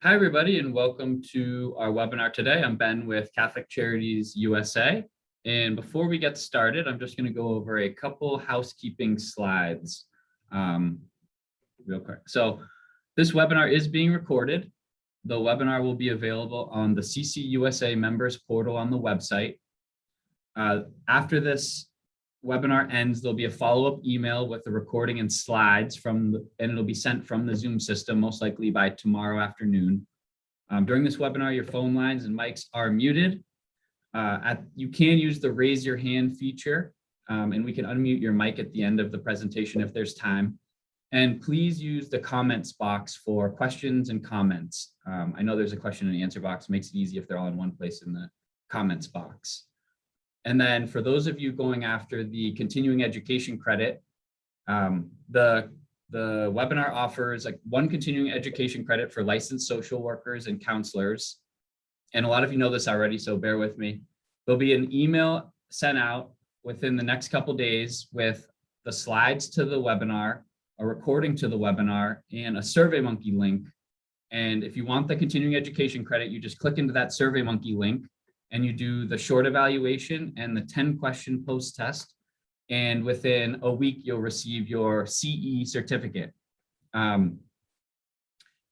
Hi, everybody, and welcome to our webinar today. I'm Ben with Catholic Charities USA. And before we get started, I'm just going to go over a couple housekeeping slides real quick. So this webinar is being recorded. The webinar will be available on the CCUSA members portal on the website. After this webinar ends, there'll be a follow-up email with the recording and slides and it'll be sent from the Zoom system, most likely by tomorrow afternoon. During this webinar, your phone lines and mics are muted. You can use the raise your hand feature, and we can unmute your mic at the end of the presentation if there's time. And please use the comments box for questions and comments. I know there's a question and answer box. It makes it easy if they're all in one place in the comments box. And then for those of you going after the continuing education credit, the webinar offers like one continuing education credit for licensed social workers and counselors. And a lot of you know this already, so bear with me. There'll be an email sent out within the next couple days with the slides to the webinar, a recording to the webinar, and a SurveyMonkey link. And if you want the continuing education credit, you just click into that SurveyMonkey link and you do the short evaluation and the 10-question post-test. And within a week, you'll receive your CE certificate. And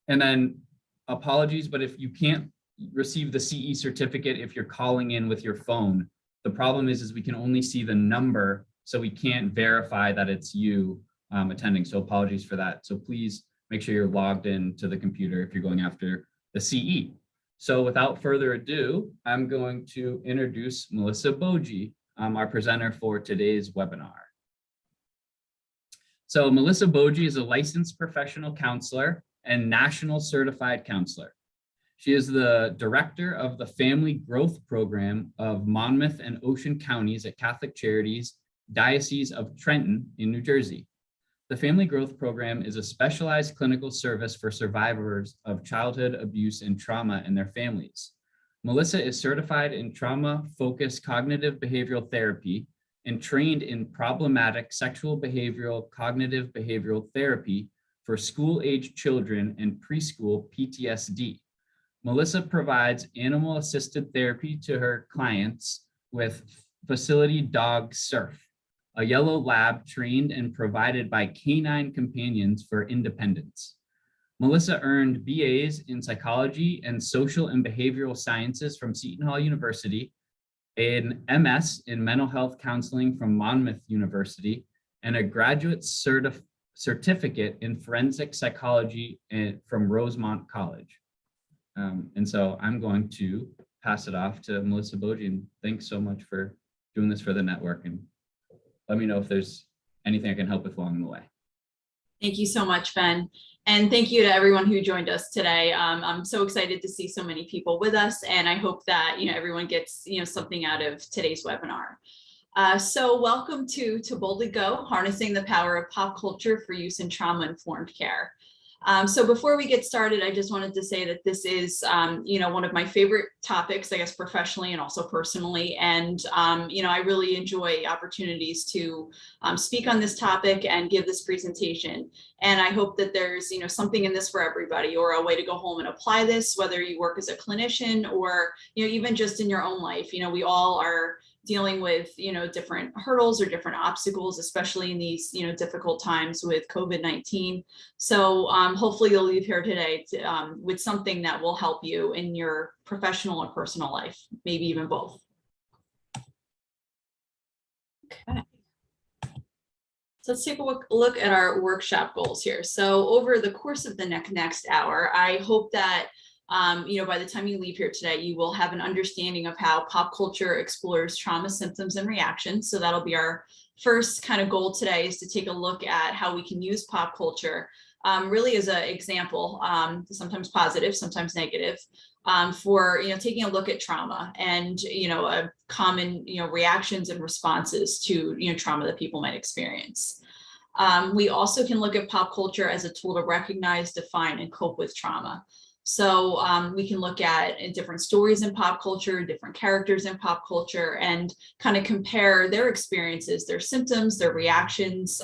then apologies, but if you can't receive the CE certificate, if you're calling in with your phone, the problem is we can only see the number, so we can't verify that it's you attending. So apologies for that. So please make sure you're logged in to the computer if you're going after the CE. So without further ado, I'm going to introduce Melissa Boji, our presenter for today's webinar. So Melissa Boji is a licensed professional counselor and national certified counselor. She is the director of the Family Growth Program of Monmouth and Ocean Counties at Catholic Charities, Diocese of Trenton in New Jersey. The Family Growth Program is a specialized clinical service for survivors of childhood abuse and trauma and their families. Melissa is certified in trauma-focused cognitive behavioral therapy and trained in problematic sexual behavioral cognitive behavioral therapy for school-age children and preschool PTSD. Melissa provides animal-assisted therapy to her clients with Facility Dog Surf, a yellow lab trained and provided by Canine Companions for Independence. Melissa earned BAs in psychology and social and behavioral sciences from Seton Hall University, an MS in mental health counseling from Monmouth University, and a graduate certificate in forensic psychology from Rosemont College. And so I'm going to pass it off to Melissa Boji, and thanks so much for doing this for the network, and let me know if there's anything I can help with along the way. Thank you so much, Ben. And thank you to everyone who joined us today. I'm so excited to see so many people with us, and I hope that everyone gets something out of today's webinar. So welcome to Boldly Go, Harnessing the Power of Pop Culture for Use in Trauma-Informed Care. So before we get started, I just wanted to say that this is, one of my favorite topics, I guess, professionally and also personally. And, I really enjoy opportunities to speak on this topic and give this presentation. And I hope that there's, something in this for everybody, or a way to go home and apply this, whether you work as a clinician or, even just in your own life. We all are dealing with, different hurdles or different obstacles, especially in these, difficult times with COVID-19. So hopefully you'll leave here today with something that will help you in your professional or personal life, maybe even both. Okay. So let's take a look at our workshop goals here. So over the course of the next hour, I hope that by the time you leave here today, you will have an understanding of how pop culture explores trauma, symptoms, and reactions. So that'll be our first kind of goal today, is to take a look at how we can use pop culture really as an example, sometimes positive, sometimes negative, for taking a look at trauma and common reactions and responses to trauma that people might experience. We also can look at pop culture as a tool to recognize, define, and cope with trauma. So we can look at different stories in pop culture, different characters in pop culture, and kind of compare their experiences, their symptoms, their reactions,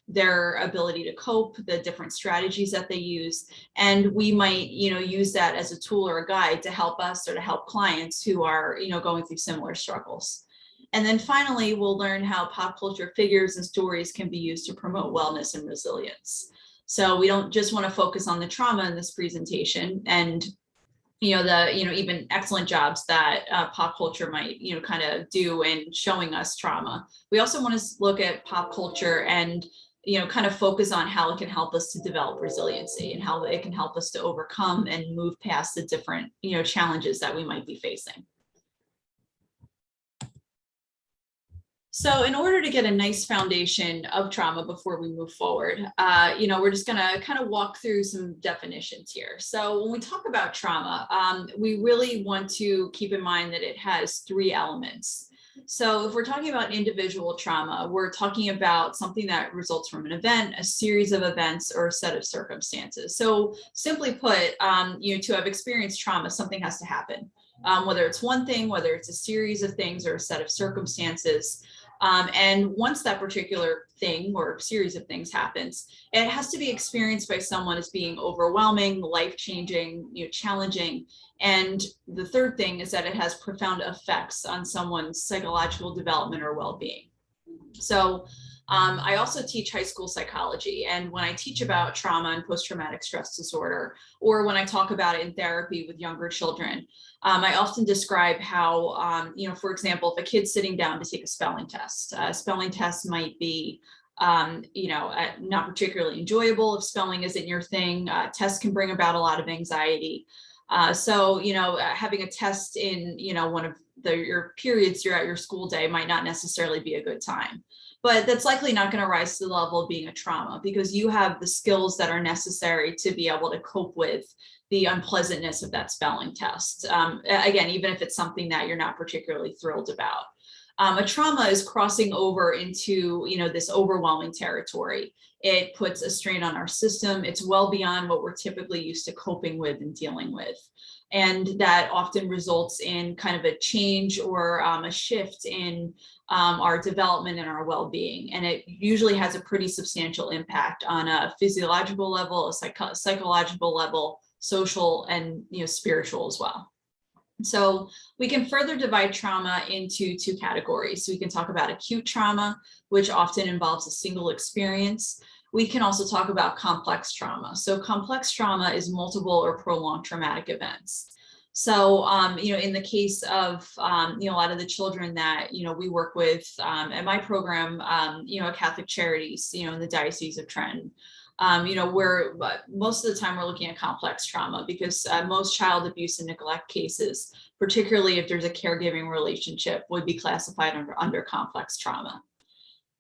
their ability to cope, the different strategies that they use. And we might, use that as a tool or a guide to help us or to help clients who are, going through similar struggles. And then finally, we'll learn how pop culture figures and stories can be used to promote wellness and resilience. So we don't just want to focus on the trauma in this presentation and even excellent jobs that pop culture might kind of do in showing us trauma. We also want to look at pop culture and kind of focus on how it can help us to develop resiliency and how it can help us to overcome and move past the different challenges that we might be facing. So in order to get a nice foundation of trauma before we move forward, we're just gonna kind of walk through some definitions here. So when we talk about trauma, we really want to keep in mind that it has three elements. So if we're talking about individual trauma, we're talking about something that results from an event, a series of events, or a set of circumstances. So simply put, to have experienced trauma, something has to happen. Whether it's one thing, whether it's a series of things or a set of circumstances. And once that particular thing or series of things happens, it has to be experienced by someone as being overwhelming, life-changing, challenging. And the third thing is that it has profound effects on someone's psychological development or well-being. So I also teach high school psychology. And when I teach about trauma and post-traumatic stress disorder, or when I talk about it in therapy with younger children, I often describe how, for example, if a kid's sitting down to take a spelling test might be, not particularly enjoyable if spelling isn't your thing. Tests can bring about a lot of anxiety. So having a test in, one of your periods throughout your school day might not necessarily be a good time. But that's likely not going to rise to the level of being a trauma because you have the skills that are necessary to be able to cope with the unpleasantness of that spelling test. Again, even if it's something that you're not particularly thrilled about. A trauma is crossing over into, this overwhelming territory. It puts a strain on our system. It's well beyond what we're typically used to coping with and dealing with. And that often results in kind of a change or a shift in our development and our well-being. And it usually has a pretty substantial impact on a physiological level, a psychological level, social, and spiritual as well. So we can further divide trauma into two categories. So we can talk about acute trauma, which often involves a single experience. We can also talk about complex trauma. So complex trauma is multiple or prolonged traumatic events. So, in the case of, a lot of the children that, we work with at my program, at Catholic Charities, in the Diocese of Trenton, where most of the time we're looking at complex trauma because most child abuse and neglect cases, particularly if there's a caregiving relationship, would be classified under complex trauma.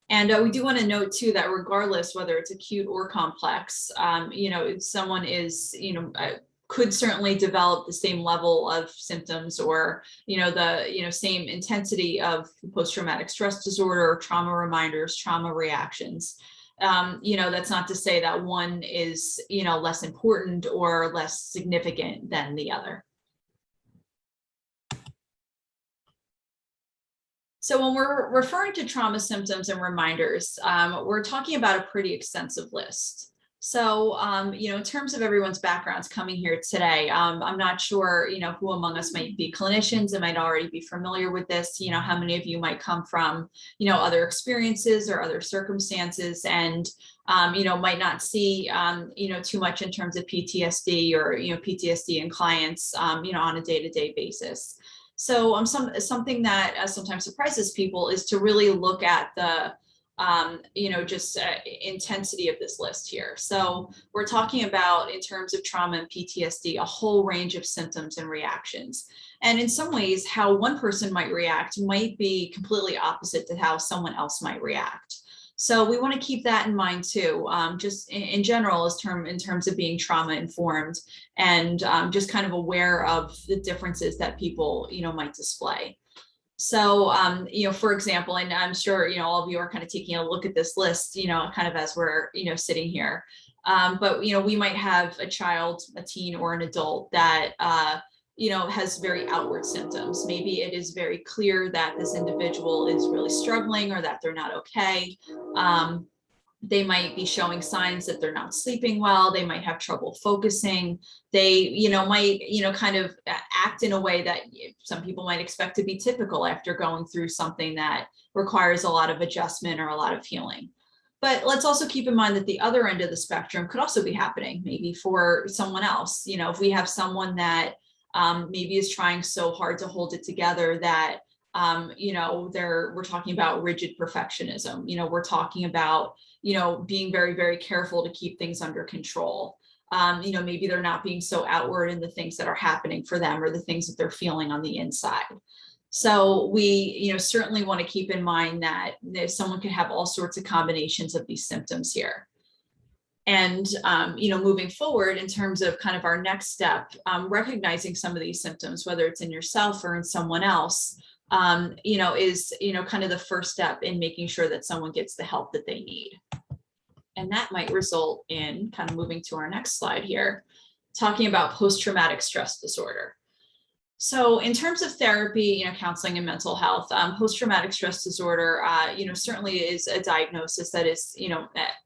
And we do want to note too that regardless whether it's acute or complex, if someone is, could certainly develop the same level of symptoms or, same intensity of post-traumatic stress disorder, trauma reminders, trauma reactions. That's not to say that one is, less important or less significant than the other. So when we're referring to trauma symptoms and reminders, we're talking about a pretty extensive list. So, in terms of everyone's backgrounds coming here today, I'm not sure, who among us might be clinicians and might already be familiar with this, how many of you might come from, other experiences or other circumstances and, might not see, too much in terms of PTSD or, PTSD in clients, on a day-to-day basis. So something that sometimes surprises people is to really look at the intensity of this list here. So we're talking about, in terms of trauma and PTSD, a whole range of symptoms and reactions. And in some ways, how one person might react might be completely opposite to how someone else might react. So we want to keep that in mind too, just in general, in terms of being trauma informed and just kind of aware of the differences that people, might display. So, for example, and I'm sure, all of you are kind of taking a look at this list, kind of as we're, sitting here. But, we might have a child, a teen, or an adult that, has very outward symptoms. Maybe it is very clear that this individual is really struggling or that they're not okay. They might be showing signs that they're not sleeping well. They might have trouble focusing. They, might, kind of act in a way that some people might expect to be typical after going through something that requires a lot of adjustment or a lot of healing. But let's also keep in mind that the other end of the spectrum could also be happening maybe for someone else. If we have someone that maybe is trying so hard to hold it together that we're talking about rigid perfectionism. We're talking about, being very, very careful to keep things under control. Maybe they're not being so outward in the things that are happening for them or the things that they're feeling on the inside. So we, certainly want to keep in mind that someone could have all sorts of combinations of these symptoms here. And, moving forward in terms of kind of our next step, recognizing some of these symptoms, whether it's in yourself or in someone else, is, kind of the first step in making sure that someone gets the help that they need. And that might result in kind of moving to our next slide here, talking about post-traumatic stress disorder. So in terms of therapy, counseling and mental health, post-traumatic stress disorder, certainly is a diagnosis that is,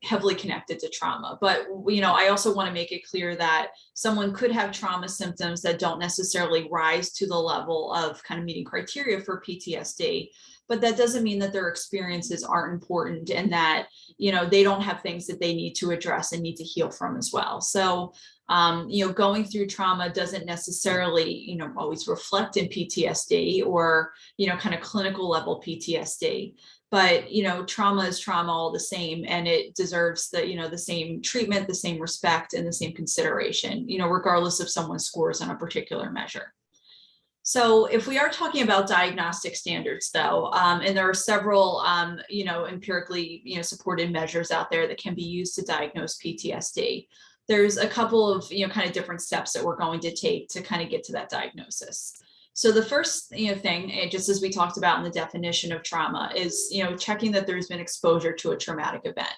heavily connected to trauma. But, I also want to make it clear that someone could have trauma symptoms that don't necessarily rise to the level of kind of meeting criteria for PTSD. But that doesn't mean that their experiences aren't important and that, they don't have things that they need to address and need to heal from as well. So, going through trauma doesn't necessarily, always reflect in PTSD or, kind of clinical level PTSD. But, trauma is trauma all the same, and it deserves the same treatment, the same respect, and the same consideration, regardless of someone's scores on a particular measure. So if we are talking about diagnostic standards though, and there are several, empirically, supported measures out there that can be used to diagnose PTSD. There's a couple of, kind of different steps that we're going to take to kind of get to that diagnosis. So the first, thing, just as we talked about in the definition of trauma, is, checking that there's been exposure to a traumatic event.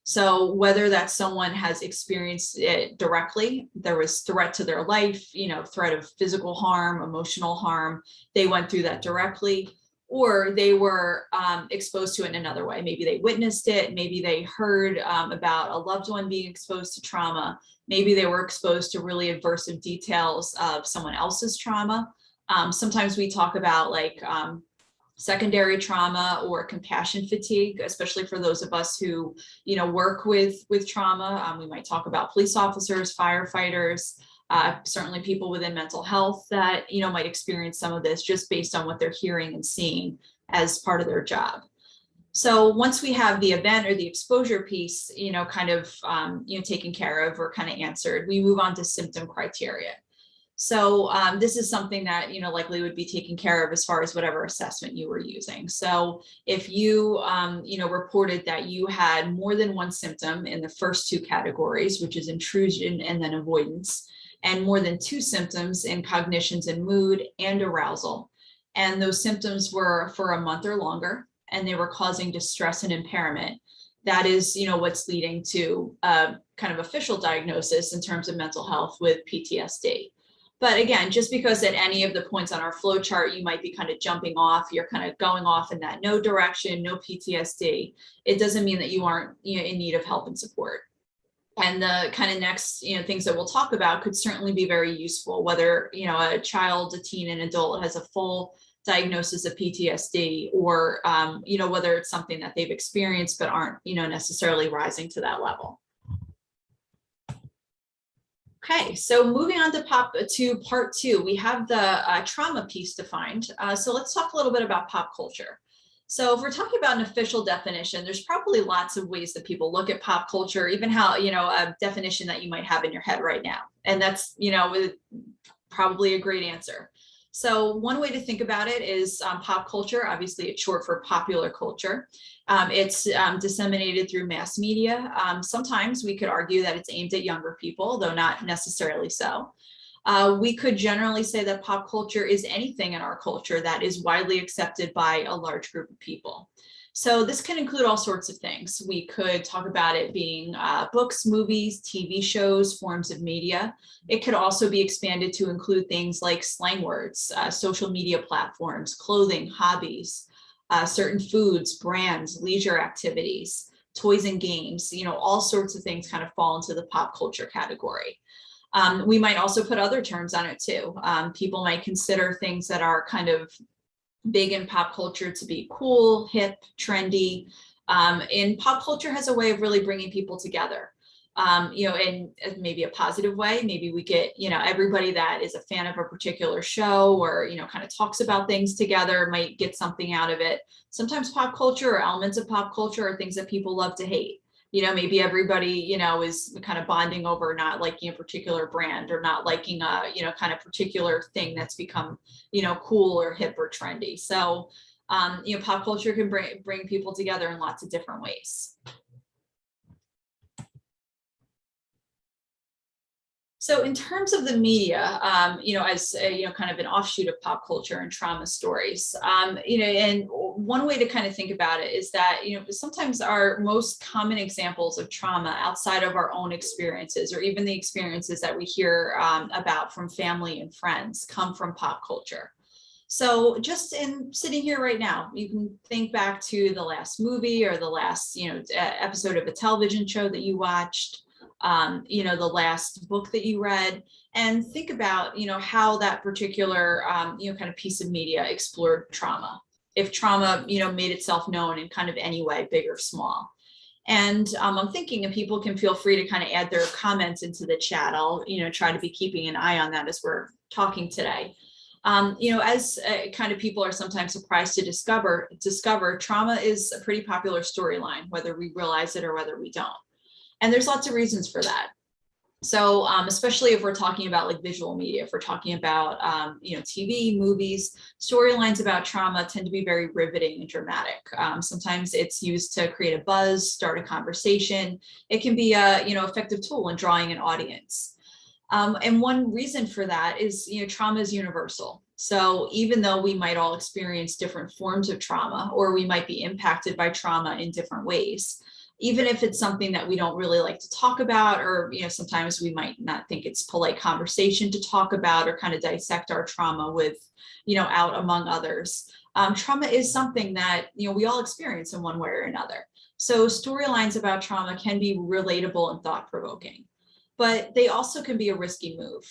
So whether that someone has experienced it directly, there was threat to their life, threat of physical harm, emotional harm, they went through that directly, or they were exposed to it in another way. Maybe they witnessed it, maybe they heard about a loved one being exposed to trauma, maybe they were exposed to really aversive details of someone else's trauma. Sometimes we talk about like secondary trauma or compassion fatigue, especially for those of us who, work with trauma. We might talk about police officers, firefighters, certainly people within mental health that, might experience some of this just based on what they're hearing and seeing as part of their job. So once we have the event or the exposure piece, kind of, taken care of or kind of answered, we move on to symptom criteria. So this is something that, likely would be taken care of as far as whatever assessment you were using. So if you, reported that you had more than one symptom in the first two categories, which is intrusion and then avoidance, and more than two symptoms in cognitions and mood and arousal, and those symptoms were for a month or longer, and they were causing distress and impairment, that is, what's leading to a kind of official diagnosis in terms of mental health with PTSD. But again, just because at any of the points on our flow chart, you might be kind of jumping off, you're kind of going off in that no direction, no PTSD, it doesn't mean that you aren't, in need of help and support. And the kind of next, things that we'll talk about could certainly be very useful, whether, a child, a teen, an adult has a full diagnosis of PTSD, or, whether it's something that they've experienced but aren't, necessarily rising to that level. Okay, so moving on to part two, we have the trauma piece defined. So let's talk a little bit about pop culture. So if we're talking about an official definition, there's probably lots of ways that people look at pop culture, even how, a definition that you might have in your head right now. And that's, probably a great answer. So one way to think about it is pop culture. Obviously, it's short for popular culture. It's disseminated through mass media. Sometimes we could argue that it's aimed at younger people, though not necessarily so. We could generally say that pop culture is anything in our culture that is widely accepted by a large group of people. So this can include all sorts of things. We could talk about it being books, movies, TV shows, forms of media. It could also be expanded to include things like slang words, social media platforms, clothing, hobbies, certain foods, brands, leisure activities, toys and games, all sorts of things kind of fall into the pop culture category. We might also put other terms on it too. People might consider things that are kind of big in pop culture to be cool, hip, trendy. And pop culture has a way of really bringing people together, in maybe a positive way. Maybe we get, everybody that is a fan of a particular show or, kind of talks about things together might get something out of it. Sometimes pop culture or elements of pop culture are things that people love to hate. Maybe everybody, is kind of bonding over not liking a particular brand or not liking a, kind of particular thing that's become, cool or hip or trendy. So, pop culture can bring people together in lots of different ways. So in terms of the media, as kind of an offshoot of pop culture and trauma stories, and one way to kind of think about it is that, sometimes our most common examples of trauma outside of our own experiences, or even the experiences that we hear about from family and friends, come from pop culture. So just in sitting here right now, you can think back to the last movie or the last, episode of a television show that you watched, the last book that you read, and think about, how that particular, kind of piece of media explored trauma. If trauma, made itself known in kind of any way, big or small. And I'm thinking, and people can feel free to kind of add their comments into the chat. I'll, try to be keeping an eye on that as we're talking today. As kind of people are sometimes surprised to discover trauma is a pretty popular storyline, whether we realize it or whether we don't. And there's lots of reasons for that. So especially if we're talking about like visual media, if we're talking about, TV, movies, storylines about trauma tend to be very riveting and dramatic. Sometimes it's used to create a buzz, start a conversation. It can be a, effective tool in drawing an audience. And one reason for that is, trauma is universal. So even though we might all experience different forms of trauma, or we might be impacted by trauma in different ways, even if it's something that we don't really like to talk about, or, sometimes we might not think it's polite conversation to talk about or kind of dissect our trauma with, out among others. Trauma is something that, we all experience in one way or another. So storylines about trauma can be relatable and thought-provoking, but they also can be a risky move.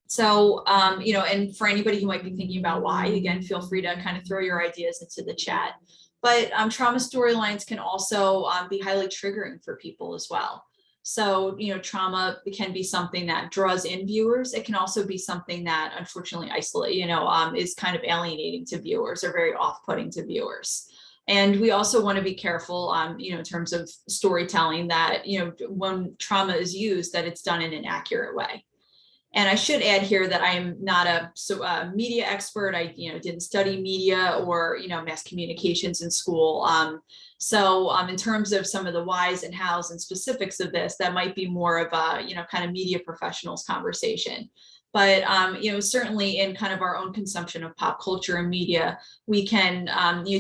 So, and for anybody who might be thinking about why, again, feel free to kind of throw your ideas into the chat. But trauma storylines can also be highly triggering for people as well. So, trauma can be something that draws in viewers. It can also be something that unfortunately is kind of alienating to viewers or very off-putting to viewers. And we also want to be careful, in terms of storytelling that, when trauma is used, that it's done in an accurate way. And I should add here that I am not a media expert. I didn't study media or mass communications in school. So in terms of some of the whys and hows and specifics of this, that might be more of a kind of media professionals conversation. But certainly in kind of our own consumption of pop culture and media, we can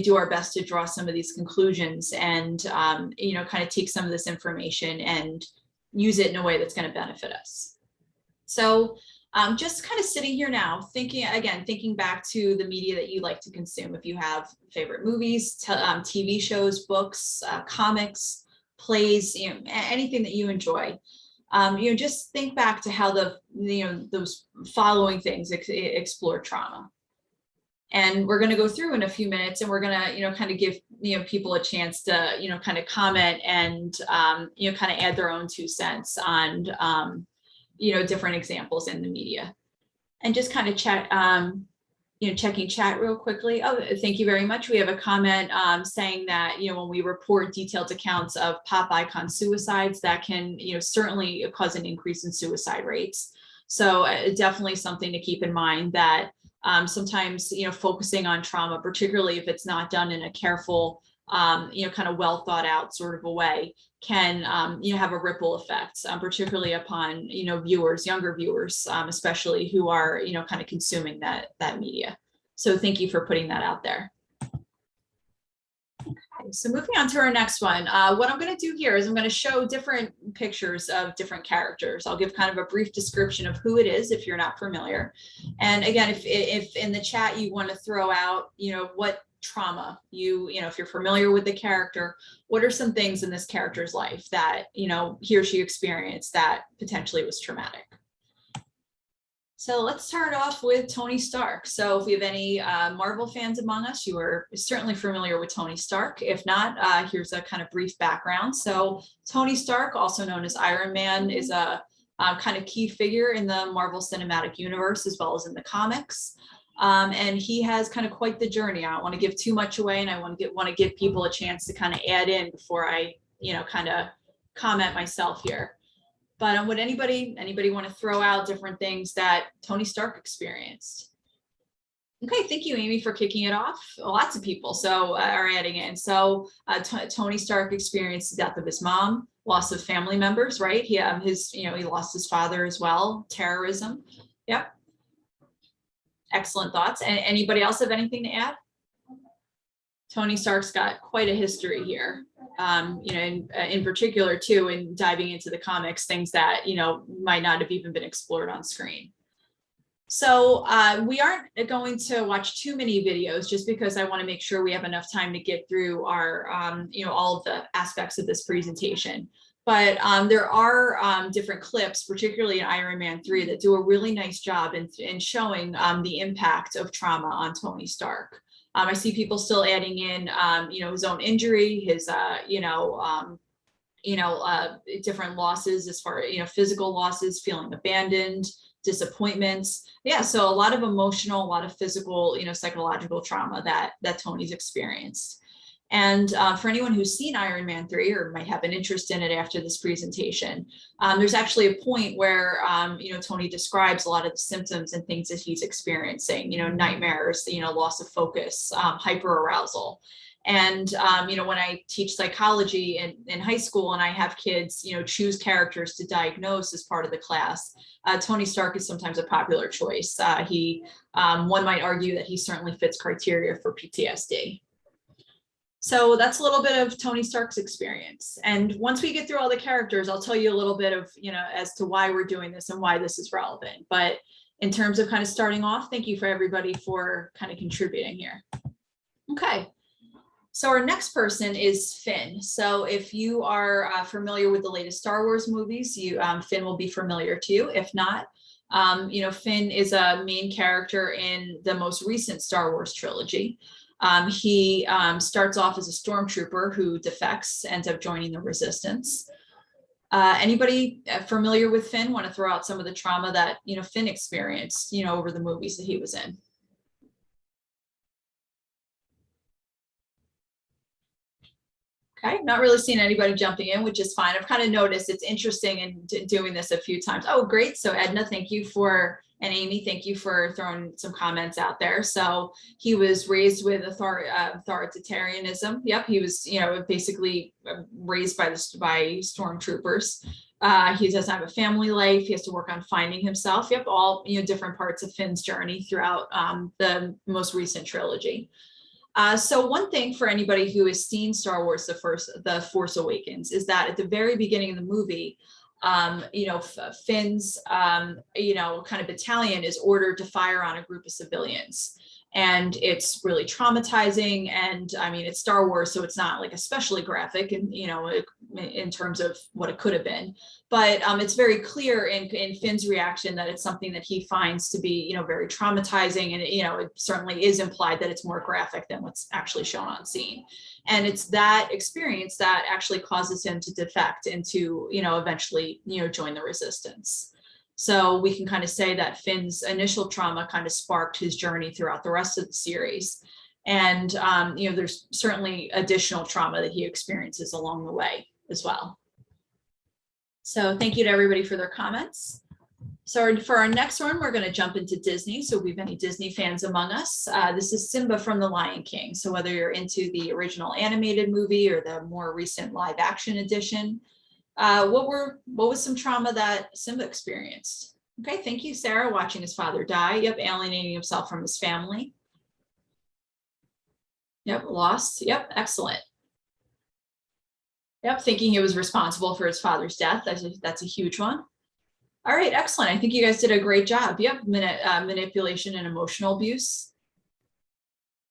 do our best to draw some of these conclusions and kind of take some of this information and use it in a way that's going to benefit us. So just kind of sitting here now, thinking back to the media that you like to consume. If you have favorite movies, TV shows, books, comics, plays, anything that you enjoy, just think back to how those following things explore trauma. And we're going to go through in a few minutes, and we're going to, kind of give, people a chance to, kind of comment and, kind of add their own 2 cents on, different examples in the media. And just kind of check, checking chat real quickly. Oh, thank you very much. We have a comment saying that, when we report detailed accounts of pop icon suicides, that can, certainly cause an increase in suicide rates. So definitely something to keep in mind that sometimes, focusing on trauma, particularly if it's not done in a careful, kind of well thought out sort of a way, can have a ripple effect, particularly upon viewers, younger viewers, especially who are kind of consuming that media. So thank you for putting that out there. So moving on to our next one, what I'm going to do here is I'm going to show different pictures of different characters. I'll give kind of a brief description of who it is if you're not familiar. And again, if in the chat you want to throw out, what trauma if you're familiar with the character, what are some things in this character's life that, he or she experienced that potentially was traumatic? So let's start off with Tony Stark. So if we have any Marvel fans among us, you are certainly familiar with Tony Stark. If not, here's a kind of brief background. So Tony Stark, also known as Iron Man, is a kind of key figure in the Marvel Cinematic Universe, as well as in the comics. And he has kind of quite the journey. I don't want to give too much away, and I want to give people a chance to kind of add in before I, kind of comment myself here. But would anybody want to throw out different things that Tony Stark experienced? Okay, thank you, Amy, for kicking it off. Lots of people are adding in. So Tony Stark experienced the death of his mom, loss of family members, right? He lost his father as well, terrorism. Yep. Excellent thoughts. And anybody else have anything to add? Tony Stark's got quite a history here. In particular too, in diving into the comics, things that, might not have even been explored on screen. So we aren't going to watch too many videos just because I want to make sure we have enough time to get through our, all of the aspects of this presentation. But there are different clips, particularly in Iron Man 3, that do a really nice job in showing the impact of trauma on Tony Stark. I see people still adding in, his own injury, his, different losses as far as, physical losses, feeling abandoned, disappointments. Yeah, so a lot of emotional, a lot of physical, psychological trauma that Tony's experienced. And for anyone who's seen Iron Man 3 or might have an interest in it after this presentation, there's actually a point where, Tony describes a lot of the symptoms and things that he's experiencing, nightmares, loss of focus, hyperarousal. And, when I teach psychology in high school and I have kids, choose characters to diagnose as part of the class, Tony Stark is sometimes a popular choice. One might argue that he certainly fits criteria for PTSD. So that's a little bit of Tony Stark's experience. And once we get through all the characters, I'll tell you a little bit of, as to why we're doing this and why this is relevant. But in terms of kind of starting off, thank you for everybody for kind of contributing here. Okay. So our next person is Finn. So if you are familiar with the latest Star Wars movies, Finn will be familiar to you. If not, Finn is a main character in the most recent Star Wars trilogy. He starts off as a stormtrooper who defects, ends up joining the Resistance. Anybody familiar with Finn want to throw out some of the trauma that, Finn experienced, over the movies that he was in? Okay, not really seeing anybody jumping in, which is fine. I've kind of noticed it's interesting in doing this a few times. Oh, great. So Edna, thank you and Amy, thank you for throwing some comments out there. So he was raised with authoritarianism. Yep, he was, basically raised by stormtroopers. He doesn't have a family life. He has to work on finding himself. Yep, all different parts of Finn's journey throughout the most recent trilogy. So one thing for anybody who has seen Star Wars, The Force Awakens, is that at the very beginning of the movie, Finn's, kind of battalion is ordered to fire on a group of civilians. And it's really traumatizing. And I mean, it's Star Wars, so it's not like especially graphic and, in terms of what it could have been. But it's very clear in Finn's reaction that it's something that he finds to be, very traumatizing. And, it certainly is implied that it's more graphic than what's actually shown on scene. And it's that experience that actually causes him to defect and to, eventually, join the Resistance. So we can kind of say that Finn's initial trauma kind of sparked his journey throughout the rest of the series. And, there's certainly additional trauma that he experiences along the way as well. So thank you to everybody for their comments. So for our next one, we're going to jump into Disney. So if we have any Disney fans among us, this is Simba from The Lion King. So whether you're into the original animated movie or the more recent live action edition, what was some trauma that Simba experienced? Okay, thank you, Sarah, watching his father die. Yep, alienating himself from his family. Yep, lost. Yep, excellent. Yep, thinking he was responsible for his father's death. That's a huge one. All right, excellent. I think you guys did a great job. Yep, manipulation and emotional abuse.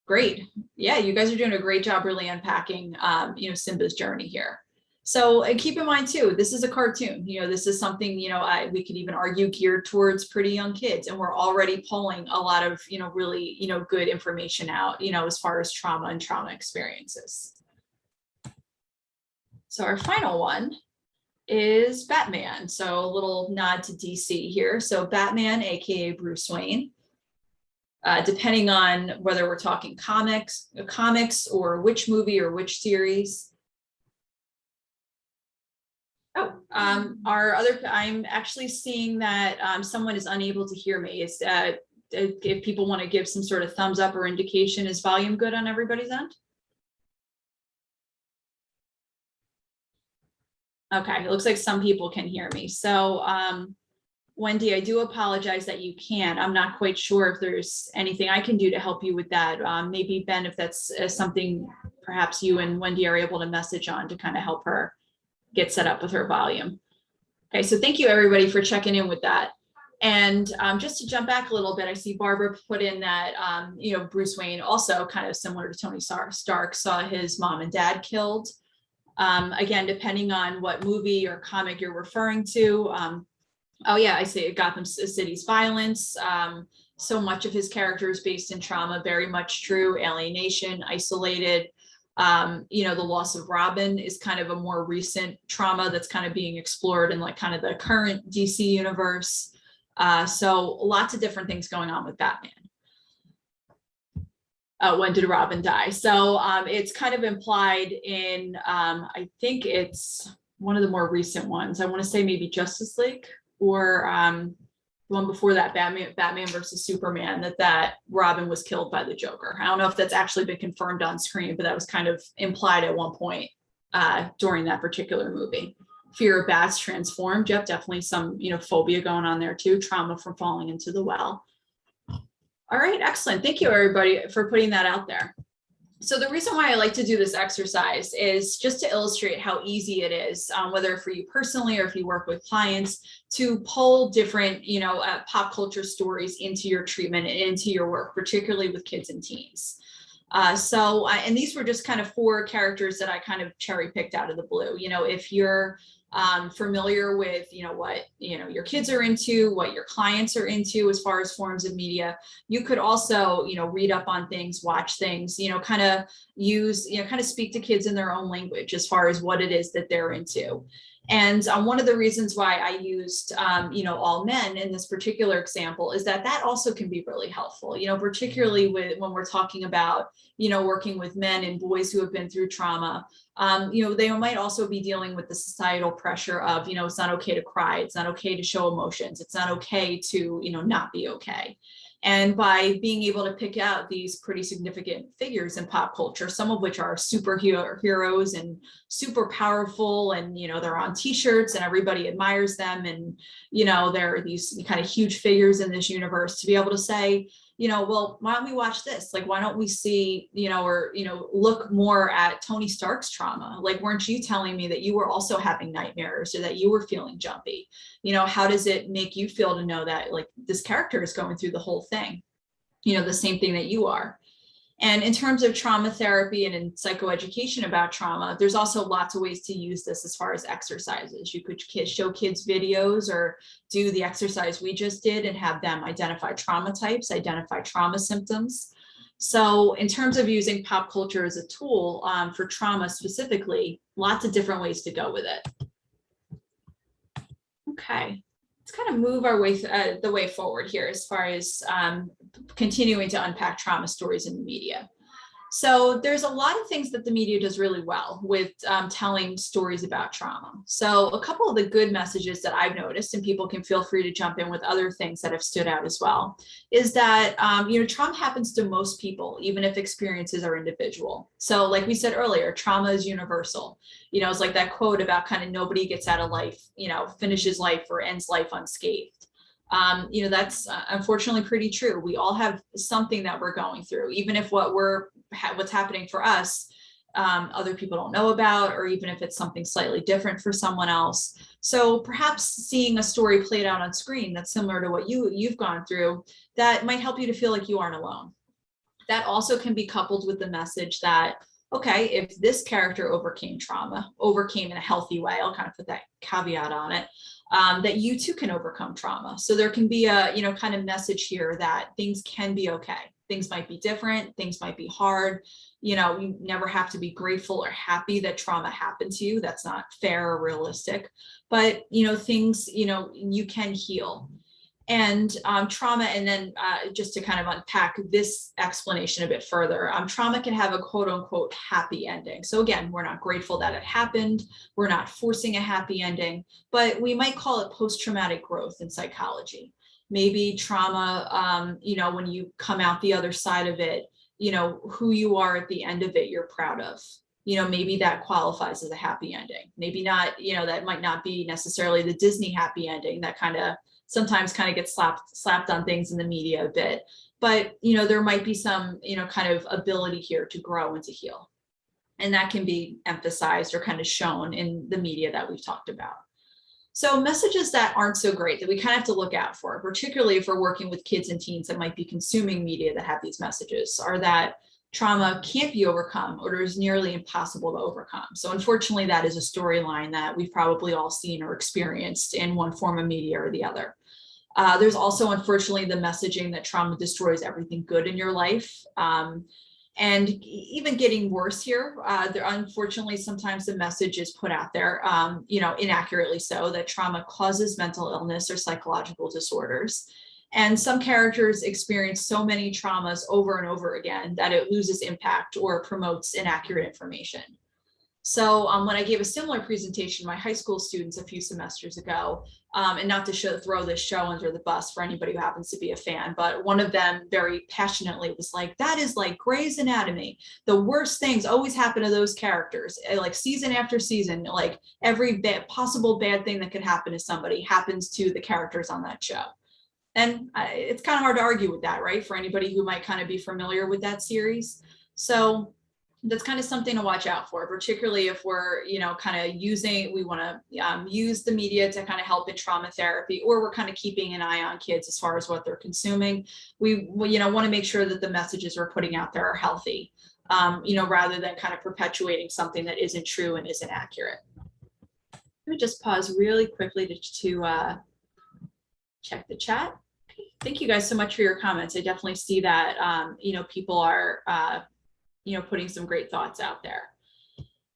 Great. Yeah, you guys are doing a great job really unpacking, Simba's journey here. So and keep in mind too, this is a cartoon. This is something, we could even argue geared towards pretty young kids, and we're already pulling a lot of, really, good information out, as far as trauma and trauma experiences. So our final one is Batman. So a little nod to DC here. So Batman, AKA Bruce Wayne. Depending on whether we're talking comics or which movie or which series. Oh, I'm actually seeing that someone is unable to hear me. If people want to give some sort of thumbs up or indication, is volume good on everybody's end? Okay, it looks like some people can hear me. So Wendy, I do apologize that you can't. I'm not quite sure if there's anything I can do to help you with that. Maybe Ben, if that's something perhaps you and Wendy are able to message on to kind of help her get set up with her volume. Okay, so thank you everybody for checking in with that. And just to jump back a little bit, I see Barbara put in that, Bruce Wayne, also kind of similar to Tony Stark, saw his mom and dad killed. Again, depending on what movie or comic you're referring to, oh yeah, I see Gotham City's violence. So much of his character is based in trauma, very much true. Alienation, isolated. The loss of Robin is kind of a more recent trauma that's kind of being explored in like kind of the current DC universe. So lots of different things going on with Batman. When did Robin die? So it's kind of implied in, I think it's one of the more recent ones. I want to say maybe Justice League, or the one before that, Batman versus Superman, that Robin was killed by the Joker. I don't know if that's actually been confirmed on screen, but that was kind of implied at one point during that particular movie. Fear of bats transformed. Yep, definitely some phobia going on there too. Trauma from falling into the well. All right, excellent. Thank you everybody for putting that out there. So the reason why I like to do this exercise is just to illustrate how easy it is, whether for you personally or if you work with clients, to pull different, pop culture stories into your treatment and into your work, particularly with kids and teens. And these were just kind of 4 characters that I kind of cherry picked out of the blue. If you're familiar with what your kids are into, what your clients are into as far as forms of media, you could also read up on things, watch things, kind of use, kind of speak to kids in their own language as far as what it is that they're into. And one of the reasons why I used, all men in this particular example is that also can be really helpful, particularly when we're talking about, working with men and boys who have been through trauma. They might also be dealing with the societal pressure of, it's not okay to cry. It's not okay to show emotions. It's not okay to, not be okay. And by being able to pick out these pretty significant figures in pop culture, some of which are superheroes and super powerful, and they're on t-shirts and everybody admires them, and they're these kind of huge figures in this universe, to be able to say, well, why don't we watch this? Like, why don't we see, or look more at Tony Stark's trauma? Like, weren't you telling me that you were also having nightmares, or that you were feeling jumpy? How does it make you feel to know that like this character is going through the whole thing, the same thing that you are? And in terms of trauma therapy and in psychoeducation about trauma, there's also lots of ways to use this as far as exercises. You could show kids videos or do the exercise we just did and have them identify trauma types, identify trauma symptoms. So in terms of using pop culture as a tool for trauma specifically, lots of different ways to go with it. Okay, let's kind of move our way the way forward here as far as continuing to unpack trauma stories in the media. So there's a lot of things that the media does really well with telling stories about trauma. So a couple of the good messages that I've noticed, and people can feel free to jump in with other things that have stood out as well, is that trauma happens to most people, even if experiences are individual. So like we said earlier, trauma is universal. It's like that quote about kind of nobody gets out of life, finishes life or ends life unscathed. That's unfortunately pretty true. We all have something that we're going through, even if what's happening for us other people don't know about, or even if it's something slightly different for someone else. So perhaps seeing a story played out on screen that's similar to what you've gone through, that might help you to feel like you aren't alone. That also can be coupled with the message that, okay, if this character overcame trauma, overcame in a healthy way, I'll kind of put that caveat on it, that you too can overcome trauma. So there can be a, kind of message here that things can be okay. Things might be different, things might be hard. You never have to be grateful or happy that trauma happened to you. That's not fair or realistic. But, things, you can heal. And trauma, and then just to kind of unpack this explanation a bit further, trauma can have a quote unquote happy ending. So again, we're not grateful that it happened. We're not forcing a happy ending, but we might call it post-traumatic growth in psychology. Maybe trauma, when you come out the other side of it, who you are at the end of it, you're proud of. Maybe that qualifies as a happy ending. Maybe not, that might not be necessarily the Disney happy ending that kind of sometimes kind of gets slapped on things in the media a bit, but there might be some kind of ability here to grow and to heal, and that can be emphasized or kind of shown in the media that we've talked about. So messages that aren't so great that we kind of have to look out for, particularly if we're working with kids and teens that might be consuming media that have these messages, are that trauma can't be overcome or is nearly impossible to overcome. So unfortunately, that is a storyline that we've probably all seen or experienced in one form of media or the other. There's also, unfortunately, the messaging that trauma destroys everything good in your life. And even getting worse here, unfortunately, sometimes the message is put out there, inaccurately so, that trauma causes mental illness or psychological disorders. And some characters experience so many traumas over and over again that it loses impact or promotes inaccurate information. So when I gave a similar presentation to my high school students a few semesters ago, and not to throw this show under the bus for anybody who happens to be a fan, but one of them very passionately was like, that is like Grey's Anatomy. The worst things always happen to those characters, like season after season, like every possible bad thing that could happen to somebody happens to the characters on that show. And it's kind of hard to argue with that, right? For anybody who might kind of be familiar with that series. So that's kind of something to watch out for, particularly if we're, kind of we want to use the media to kind of help in trauma therapy, or we're kind of keeping an eye on kids as far as what they're consuming. We want to make sure that the messages we're putting out there are healthy, rather than kind of perpetuating something that isn't true and isn't accurate. Let me just pause really quickly to check the chat. Thank you guys so much for your comments. I definitely see that, people are, putting some great thoughts out there.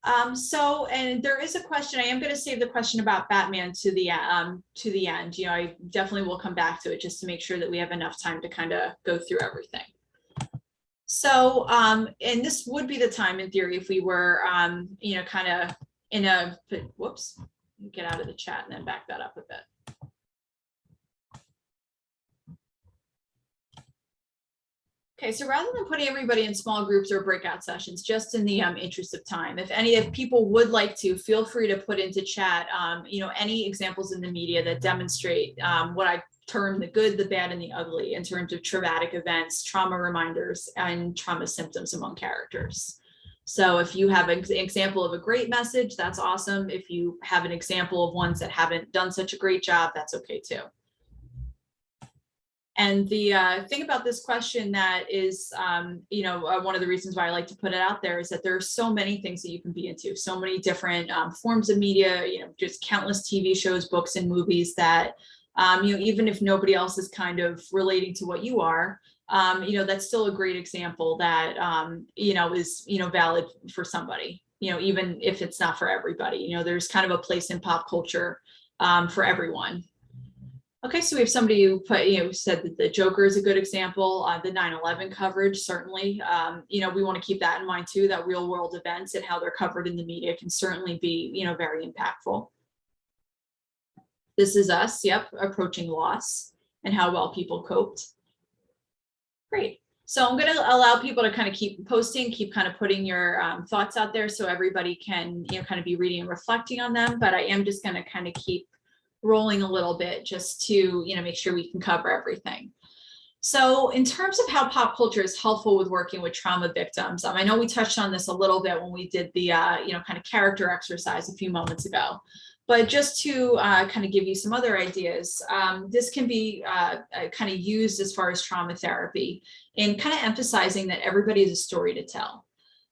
And there is a question, I am going to save the question about Batman to the end. I definitely will come back to it just to make sure that we have enough time to kind of go through everything. So, and this would be the time in theory if we were, kind of in a, whoops, get out of the chat and then back that up a bit. Okay, so rather than putting everybody in small groups or breakout sessions, just in the interest of time, if people would like to, feel free to put into chat, any examples in the media that demonstrate what I term the good, the bad, and the ugly in terms of traumatic events, trauma reminders, and trauma symptoms among characters. So if you have an example of a great message, that's awesome. If you have an example of ones that haven't done such a great job, that's okay too. And the thing about this question that is, one of the reasons why I like to put it out there is that there are so many things that you can be into, so many different forms of media, just countless TV shows, books, and movies that, even if nobody else is kind of relating to what you are, that's still a great example that, is, valid for somebody, even if it's not for everybody. There's kind of a place in pop culture for everyone. Okay, so we have somebody who said that the Joker is a good example. The 9/11 coverage, certainly. We want to keep that in mind too, that real world events and how they're covered in the media can certainly be, very impactful. This Is Us, yep, approaching loss and how well people coped. Great. So I'm going to allow people to kind of keep posting, keep kind of putting your thoughts out there so everybody can, kind of be reading and reflecting on them. But I am just going to kind of keep rolling a little bit just to, make sure we can cover everything. So in terms of how pop culture is helpful with working with trauma victims, I know we touched on this a little bit when we did the kind of character exercise a few moments ago. But just to kind of give you some other ideas, this can be kind of used as far as trauma therapy in kind of emphasizing that everybody has a story to tell.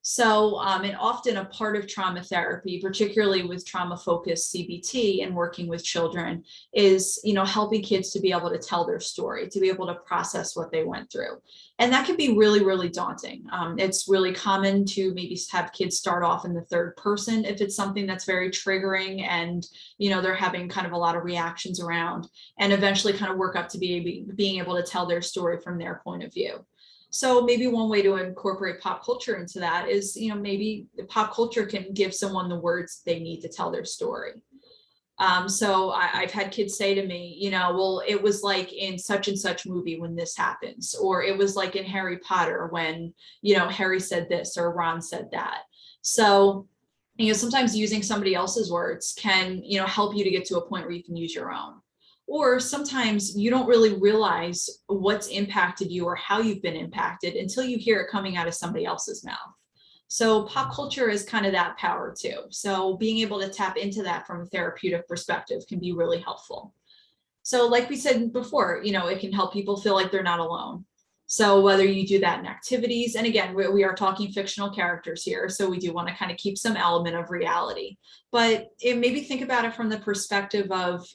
So, and often a part of trauma therapy, particularly with trauma-focused CBT and working with children, is, helping kids to be able to tell their story, to be able to process what they went through. And that can be really, really daunting. It's really common to maybe have kids start off in the third person if it's something that's very triggering and, they're having kind of a lot of reactions around, and eventually kind of work up to being able to tell their story from their point of view. So maybe one way to incorporate pop culture into that is, maybe pop culture can give someone the words they need to tell their story. So I've had kids say to me, well, it was like in such and such movie when this happens, or it was like in Harry Potter when, Harry said this or Ron said that. So, sometimes using somebody else's words can, help you to get to a point where you can use your own. Or sometimes you don't really realize what's impacted you or how you've been impacted until you hear it coming out of somebody else's mouth. So pop culture is kind of that power too. So being able to tap into that from a therapeutic perspective can be really helpful. So like we said before, it can help people feel like they're not alone. So whether you do that in activities, and again, we are talking fictional characters here, so we do want to kind of keep some element of reality, but maybe think about it from the perspective of,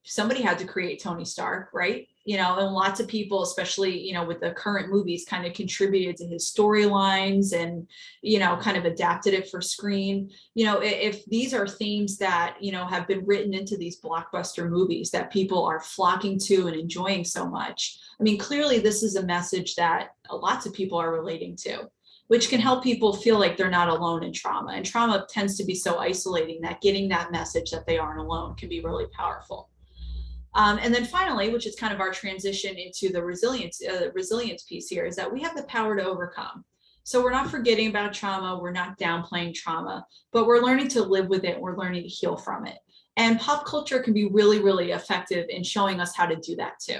somebody had to create Tony Stark, right? And lots of people, especially, with the current movies, kind of contributed to his storylines and, kind of adapted it for screen. If these are themes that, have been written into these blockbuster movies that people are flocking to and enjoying so much, I mean, clearly this is a message that lots of people are relating to, which can help people feel like they're not alone in trauma. And trauma tends to be so isolating that getting that message that they aren't alone can be really powerful. And then finally, which is kind of our transition into the resilience piece here, is that we have the power to overcome. So we're not forgetting about trauma, we're not downplaying trauma, but we're learning to live with it, we're learning to heal from it. And pop culture can be really, really effective in showing us how to do that too.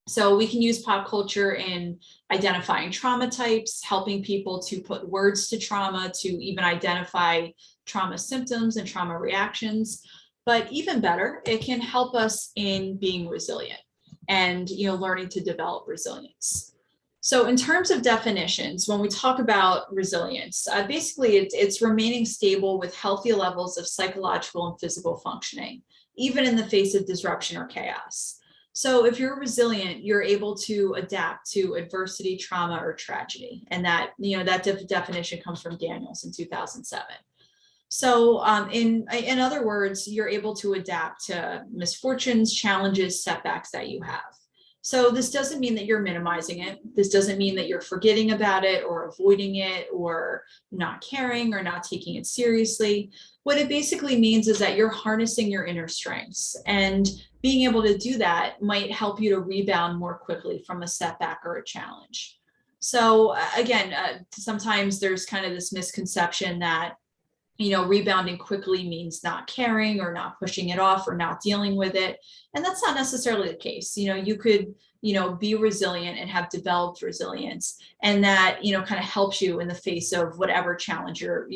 So we can use pop culture in identifying trauma types, helping people to put words to trauma, to even identify trauma symptoms and trauma reactions. But even better, it can help us in being resilient and, learning to develop resilience. So in terms of definitions, when we talk about resilience, basically it's remaining stable with healthy levels of psychological and physical functioning, even in the face of disruption or chaos. So if you're resilient, you're able to adapt to adversity, trauma, or tragedy. And that, that definition comes from Daniels in 2007. So in other words, you're able to adapt to misfortunes, challenges, setbacks that you have. So this doesn't mean that you're minimizing it. This doesn't mean that you're forgetting about it or avoiding it or not caring or not taking it seriously. What it basically means is that you're harnessing your inner strengths, and being able to do that might help you to rebound more quickly from a setback or a challenge. So again, sometimes there's kind of this misconception that rebounding quickly means not caring or not pushing it off or not dealing with it. And that's not necessarily the case. You could, be resilient and have developed resilience. And that, kind of helps you in the face of whatever challenge you're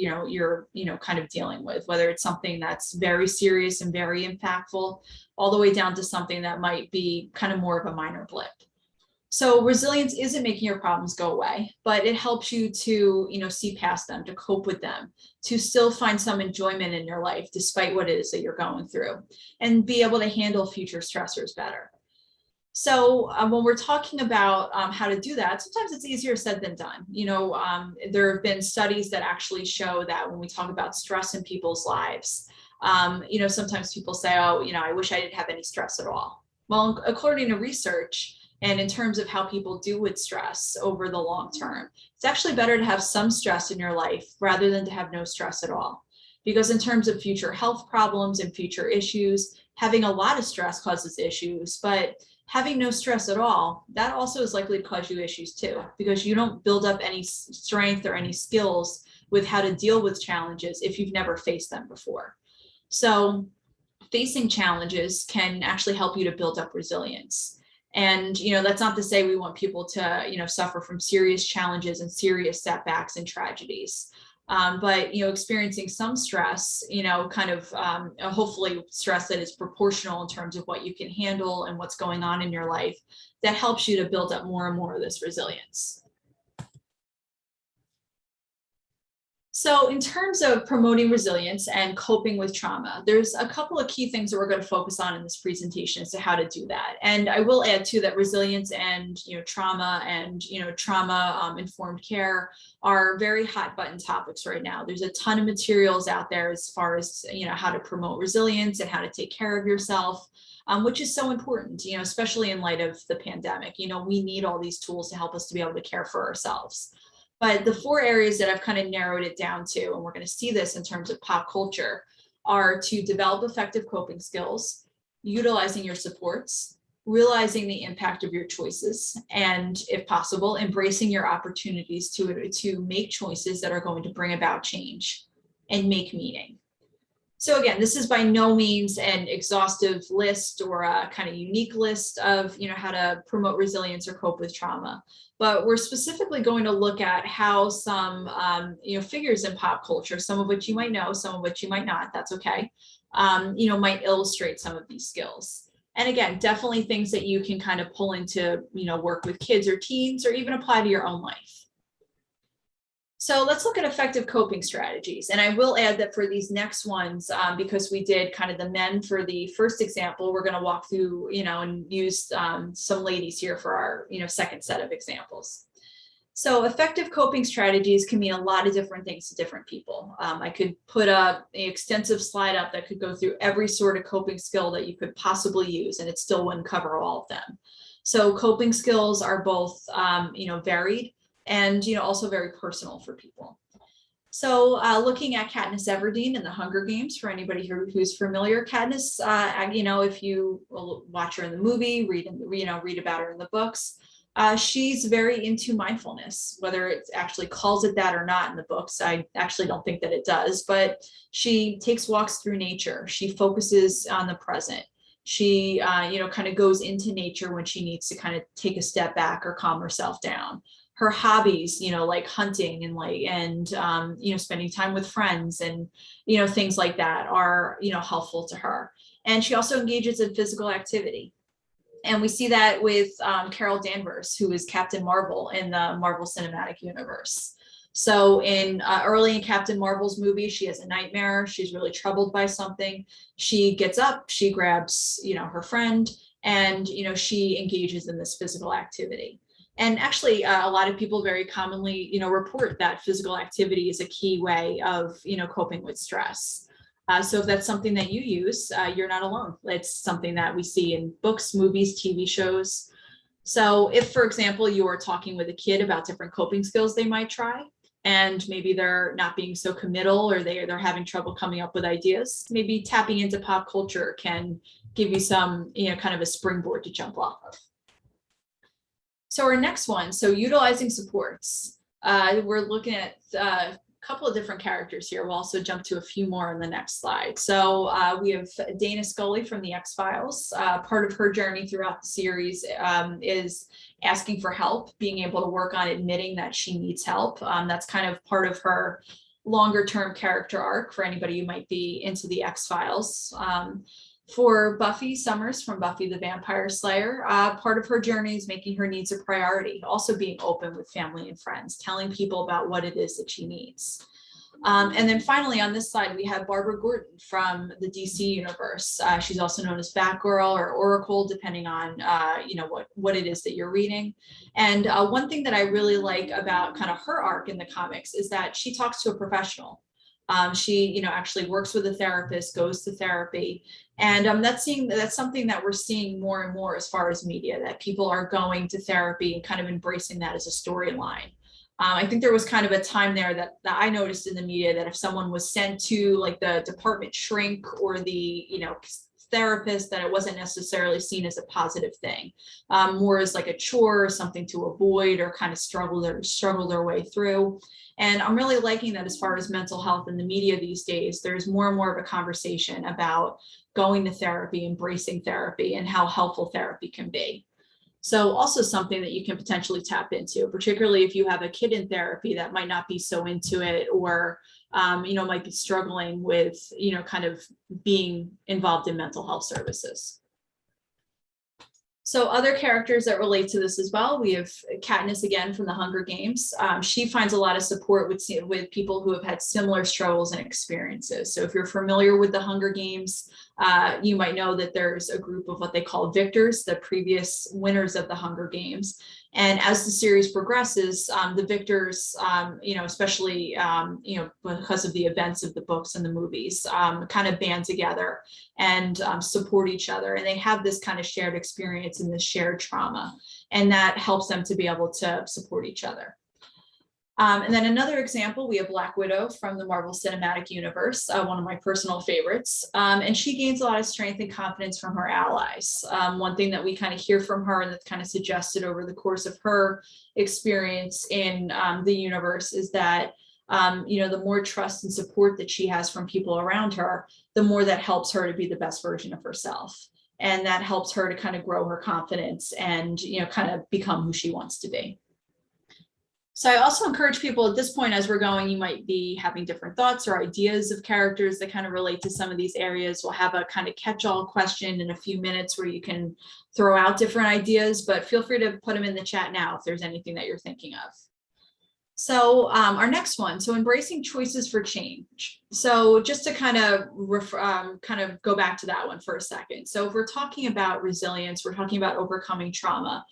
kind of dealing with, whether it's something that's very serious and very impactful, all the way down to something that might be kind of more of a minor blip. So resilience isn't making your problems go away, but it helps you to, see past them, to cope with them, to still find some enjoyment in your life, despite what it is that you're going through, and be able to handle future stressors better. So when we're talking about how to do that, sometimes it's easier said than done. There have been studies that actually show that when we talk about stress in people's lives, sometimes people say, oh, I wish I didn't have any stress at all. Well, according to research, and in terms of how people do with stress over the long term, it's actually better to have some stress in your life rather than to have no stress at all. Because in terms of future health problems and future issues, having a lot of stress causes issues, but having no stress at all, that also is likely to cause you issues too, because you don't build up any strength or any skills with how to deal with challenges if you've never faced them before. So facing challenges can actually help you to build up resilience. And, that's not to say we want people to, suffer from serious challenges and serious setbacks and tragedies. But, experiencing some stress, hopefully stress that is proportional in terms of what you can handle and what's going on in your life, that helps you to build up more and more of this resilience. So in terms of promoting resilience and coping with trauma, there's a couple of key things that we're going to focus on in this presentation as to how to do that. And I will add too that resilience and trauma and trauma informed care are very hot button topics right now. There's a ton of materials out there as far as how to promote resilience and how to take care of yourself. Which is so important, especially in light of the pandemic. We need all these tools to help us to be able to care for ourselves. But the 4 areas that I've kind of narrowed it down to, and we're going to see this in terms of pop culture, are to develop effective coping skills, utilizing your supports, realizing the impact of your choices, and if possible, embracing your opportunities to make choices that are going to bring about change and make meaning. So again, this is by no means an exhaustive list or a kind of unique list of how to promote resilience or cope with trauma, but we're specifically going to look at how some figures in pop culture, some of which you might know, some of which you might not. That's okay. Might illustrate some of these skills. And again, definitely things that you can kind of pull into work with kids or teens, or even apply to your own life. So let's look at effective coping strategies. And I will add that for these next ones, because we did kind of the men for the first example, we're going to walk through, and use some ladies here for our, second set of examples. So effective coping strategies can mean a lot of different things to different people. I could put an extensive slide up that could go through every sort of coping skill that you could possibly use, and it still wouldn't cover all of them. So coping skills are both, varied, and also very personal for people. So looking at Katniss Everdeen in the Hunger Games, for anybody who's familiar, Katniss, if you watch her in the movie, read about her in the books, she's very into mindfulness, whether it actually calls it that or not in the books. I actually don't think that it does, but she takes walks through nature. She focuses on the present. She, kind of goes into nature when she needs to kind of take a step back or calm herself down. Her hobbies, like hunting and spending time with friends and, things like that are, helpful to her. And she also engages in physical activity. And we see that with Carol Danvers, who is Captain Marvel in the Marvel Cinematic Universe. So early in Captain Marvel's movie, she has a nightmare. She's really troubled by something. She gets up, she grabs, her friend, and, she engages in this physical activity. And actually, a lot of people very commonly, report that physical activity is a key way of, coping with stress. So if that's something that you use, you're not alone. It's something that we see in books, movies, TV shows. So if, for example, you are talking with a kid about different coping skills they might try, and maybe they're not being so committal, or they're having trouble coming up with ideas, maybe tapping into pop culture can give you some, kind of a springboard to jump off of. So our next one, so utilizing supports. We're looking at a couple of different characters here. We'll also jump to a few more on the next slide. So we have Dana Scully from the X-Files. Part of her journey throughout the series is asking for help, being able to work on admitting that she needs help. That's kind of part of her longer term character arc for anybody who might be into the X-Files. For Buffy Summers from Buffy the Vampire Slayer, part of her journey is making her needs a priority, also being open with family and friends, telling people about what it is that she needs. And then finally on this slide, we have Barbara Gordon from the DC universe. She's also known as Batgirl or Oracle, depending on what it is that you're reading. And one thing that I really like about kind of her arc in the comics is that she talks to a professional. She, actually works with a therapist, goes to therapy. And that's something that we're seeing more and more as far as media, that people are going to therapy and kind of embracing that as a storyline. I think there was kind of a time there that I noticed in the media that if someone was sent to like the department shrink or the, therapist, that it wasn't necessarily seen as a positive thing, more as like a chore or something to avoid or kind of struggle their way through. And I'm really liking that as far as mental health in the media these days, there's more and more of a conversation about going to therapy, embracing therapy, and how helpful therapy can be. So also something that you can potentially tap into, particularly if you have a kid in therapy that might not be so into it, or might be struggling with, kind of being involved in mental health services. So other characters that relate to this as well, we have Katniss again from the Hunger Games. She finds a lot of support with people who have had similar struggles and experiences. So if you're familiar with the Hunger Games, you might know that there's a group of what they call victors, the previous winners of the Hunger Games. And as the series progresses, the victors, especially, because of the events of the books and the movies, kind of band together and support each other. And they have this kind of shared experience and this shared trauma. And that helps them to be able to support each other. And then another example, we have Black Widow from the Marvel Cinematic Universe, one of my personal favorites. And she gains a lot of strength and confidence from her allies. One thing that we kind of hear from her and that's kind of suggested over the course of her experience in the universe is that, the more trust and support that she has from people around her, the more that helps her to be the best version of herself. And that helps her to kind of grow her confidence and, kind of become who she wants to be. So I also encourage people at this point, as we're going, you might be having different thoughts or ideas of characters that kind of relate to some of these areas. We'll have a kind of catch-all question in a few minutes where you can throw out different ideas, but feel free to put them in the chat now if there's anything that you're thinking of. So our next one, so embracing choices for change. So just to kind of go back to that one for a second. So if we're talking about resilience, we're talking about overcoming trauma,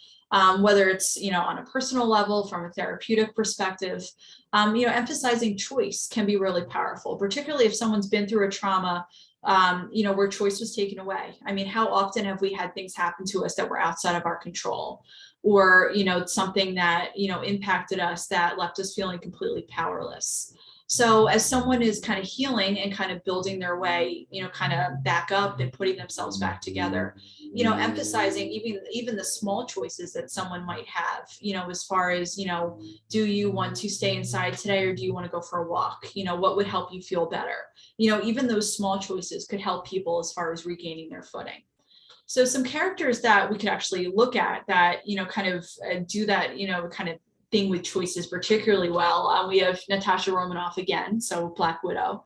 whether it's, on a personal level, from a therapeutic perspective, emphasizing choice can be really powerful, particularly if someone's been through a trauma, where choice was taken away. I mean, how often have we had things happen to us that were outside of our control? Or, something that, impacted us that left us feeling completely powerless. So as someone is kind of healing and kind of building their way, kind of back up and putting themselves back together, emphasizing even the small choices that someone might have, as far as, do you want to stay inside today or do you want to go for a walk? What would help you feel better? Even those small choices could help people as far as regaining their footing. So some characters that we could actually look at that, kind of do that, kind of thing with choices particularly well. We have Natasha Romanoff again, so Black Widow.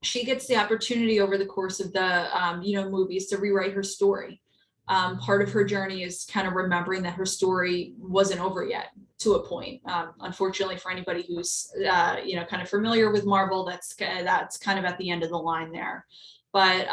She gets the opportunity over the course of the, movies to rewrite her story. Part of her journey is kind of remembering that her story wasn't over yet to a point. Unfortunately, for anybody who's, kind of familiar with Marvel, that's kind of at the end of the line there. But,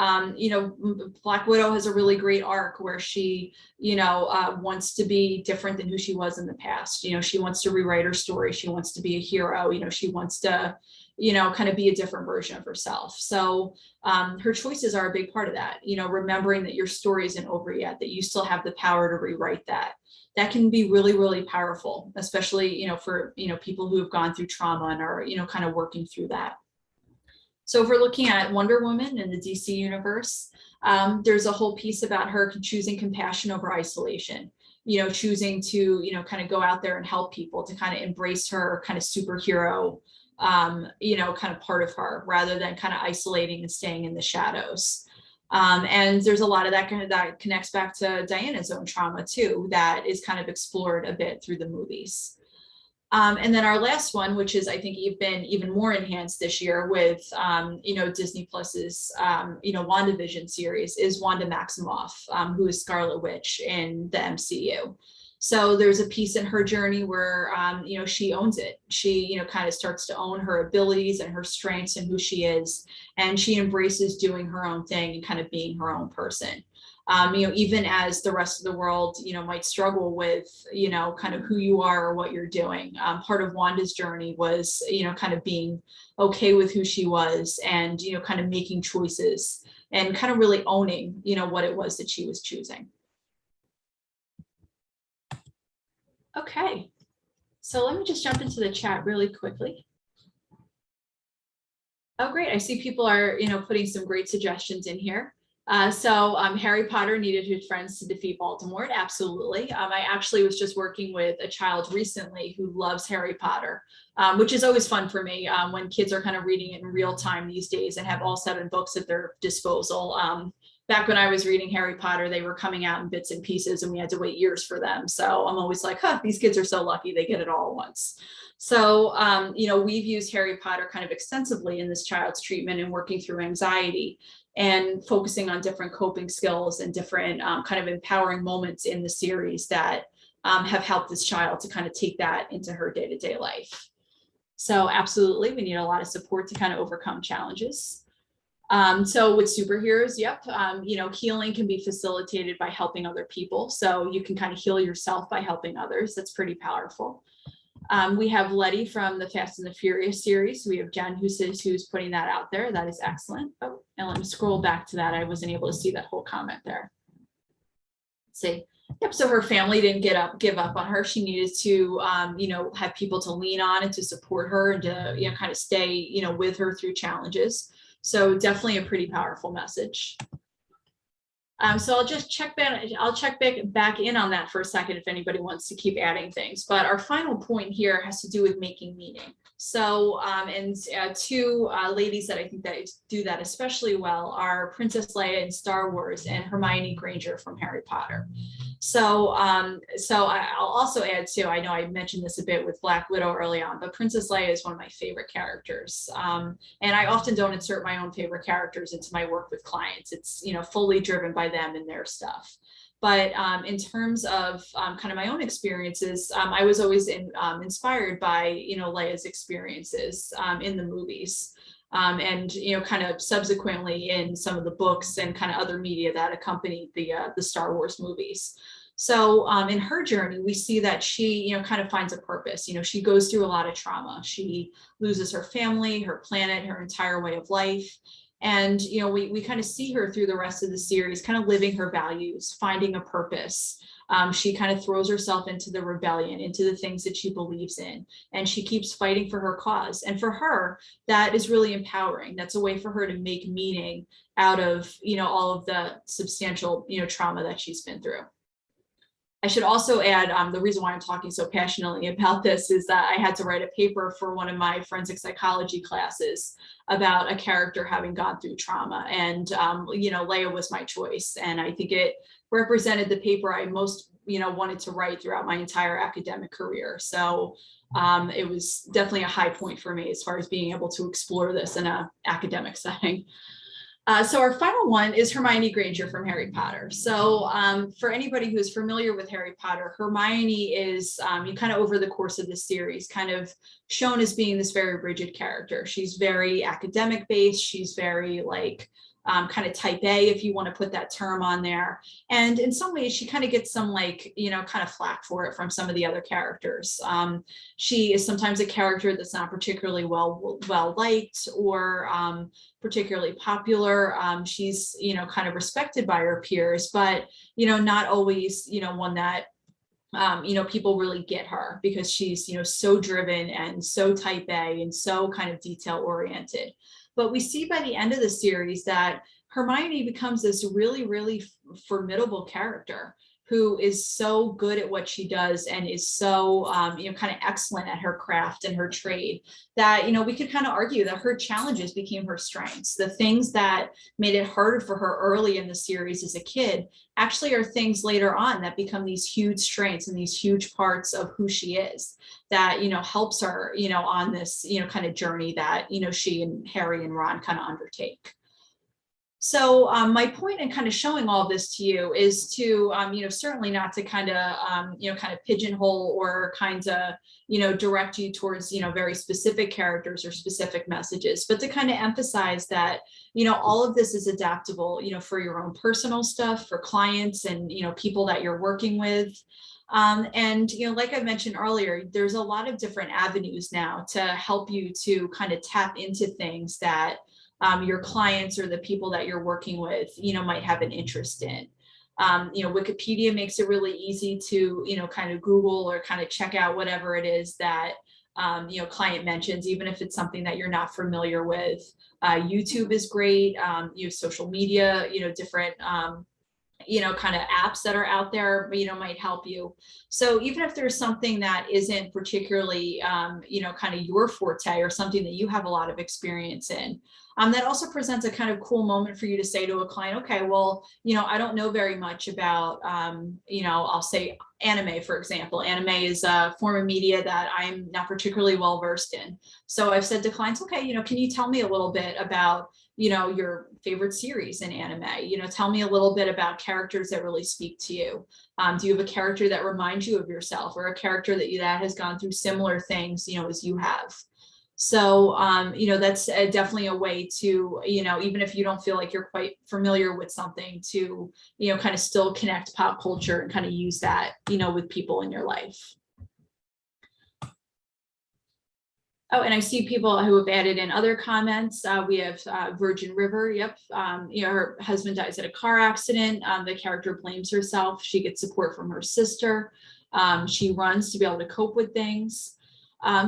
Black Widow has a really great arc where she, wants to be different than who she was in the past. She wants to rewrite her story. She wants to be a hero. She wants to, kind of be a different version of herself. So her choices are a big part of that, remembering that your story isn't over yet, that you still have the power to rewrite that. That can be really, really powerful, especially, for, people who have gone through trauma and are, kind of working through that. So if we're looking at Wonder Woman in the DC universe, there's a whole piece about her choosing compassion over isolation, choosing to, kind of go out there and help people, to kind of embrace her kind of superhero, kind of part of her, rather than kind of isolating and staying in the shadows. And there's a lot of that connects back to Diana's own trauma too, that is kind of explored a bit through the movies. And then our last one, which is, I think, been even more enhanced this year with, Disney Plus's, WandaVision series, is Wanda Maximoff, who is Scarlet Witch in the MCU. So there's a piece in her journey where, she owns it. She, kind of starts to own her abilities and her strengths and who she is. And she embraces doing her own thing and kind of being her own person. Even as the rest of the world, might struggle with, kind of who you are or what you're doing. Part of Wanda's journey was, kind of being okay with who she was and, kind of making choices and kind of really owning, what it was that she was choosing. Okay, so let me just jump into the chat really quickly. Oh, great. I see people are, putting some great suggestions in here. So Harry Potter needed his friends to defeat Voldemort. Absolutely. I actually was just working with a child recently who loves Harry Potter, which is always fun for me when kids are kind of reading it in real time these days and have all 7 books at their disposal. back when I was reading Harry Potter, they were coming out in bits and pieces and we had to wait years for them. So I'm always like, huh, these kids are so lucky they get it all at once. So, we've used Harry Potter kind of extensively in this child's treatment and working through anxiety and focusing on different coping skills and different kind of empowering moments in the series that have helped this child to kind of take that into her day-to-day life. So absolutely, we need a lot of support to kind of overcome challenges. So with superheroes, yep, healing can be facilitated by helping other people. So you can kind of heal yourself by helping others. That's pretty powerful. We have Letty from the Fast and the Furious series. We have Jen who's putting that out there. That is excellent. Oh, and let me scroll back to that. I wasn't able to see that whole comment there. Let's see. Yep. So her family didn't give up on her. She needed to, have people to lean on and to support her and to, kind of stay, with her through challenges. So definitely a pretty powerful message. So I'll just check back. I'll check back in on that for a second if anybody wants to keep adding things. But our final point here has to do with making meaning. So, two ladies that I think that do that especially well are Princess Leia in Star Wars and Hermione Granger from Harry Potter. So I'll also add too, I know I mentioned this a bit with Black Widow early on, but Princess Leia is one of my favorite characters. And I often don't insert my own favorite characters into my work with clients. It's, fully driven by them and their stuff. But in terms of kind of my own experiences, I was always inspired by, Leia's experiences in the movies. And kind of subsequently in some of the books and kind of other media that accompanied the Star Wars movies. So in her journey, we see that she, kind of finds a purpose. She goes through a lot of trauma. She loses her family, her planet, her entire way of life. And, we kind of see her through the rest of the series, kind of living her values, finding a purpose. She kind of throws herself into the rebellion, into the things that she believes in, and she keeps fighting for her cause. And for her, that is really empowering. That's a way for her to make meaning out of, all of the substantial, trauma that she's been through. I should also add, the reason why I'm talking so passionately about this is that I had to write a paper for one of my forensic psychology classes about a character having gone through trauma. And, Leia was my choice. And I think it represented the paper I most, wanted to write throughout my entire academic career. So it was definitely a high point for me as far as being able to explore this in an academic setting. So our final one is Hermione Granger from Harry Potter. So for anybody who is familiar with Harry Potter, Hermione is, you kind of over the course of the series, kind of shown as being this very rigid character. She's very academic based. She's very kind of type A, if you want to put that term on there. And in some ways, she kind of gets some kind of flack for it from some of the other characters. She is sometimes a character that's not particularly well liked or particularly popular. She's, kind of respected by her peers, but, not always, one that people really get her because she's, so driven and so type A and so kind of detail oriented. But we see by the end of the series that Hermione becomes this really, really formidable character who is so good at what she does and is so, kind of excellent at her craft and her trade that, we could kind of argue that her challenges became her strengths. The things that made it harder for her early in the series as a kid actually are things later on that become these huge strengths and these huge parts of who she is that, helps her, on this, kind of journey that, she and Harry and Ron kind of undertake. So my point in kind of showing all this to you is to, certainly not to kind of pigeonhole or kind of, direct you towards, very specific characters or specific messages, but to kind of emphasize that, all of this is adaptable, for your own personal stuff, for clients and, people that you're working with. And, like I mentioned earlier, there's a lot of different avenues now to help you to kind of tap into things that your clients or the people that you're working with, might have an interest in. Wikipedia makes it really easy to, kind of Google or kind of check out whatever it is that, client mentions, even if it's something that you're not familiar with. YouTube is great. Social media, different, kind of apps that are out there, might help you. So even if there's something that isn't particularly, kind of your forte or something that you have a lot of experience in, that also presents a kind of cool moment for you to say to a client, okay, well, I don't know very much about, I'll say anime, for example. Anime is a form of media that I'm not particularly well versed in. So I've said to clients, okay, can you tell me a little bit about your favorite series in anime? Tell me a little bit about characters that really speak to you. Do you have a character that reminds you of yourself, or a character that has gone through similar things, as you have? So, that's definitely a way to, even if you don't feel like you're quite familiar with something, to, kind of still connect pop culture and kind of use that, with people in your life. Oh, and I see people who have added in other comments. We have Virgin River. Yep. Her husband dies in a car accident. The character blames herself. She gets support from her sister. She runs to be able to cope with things.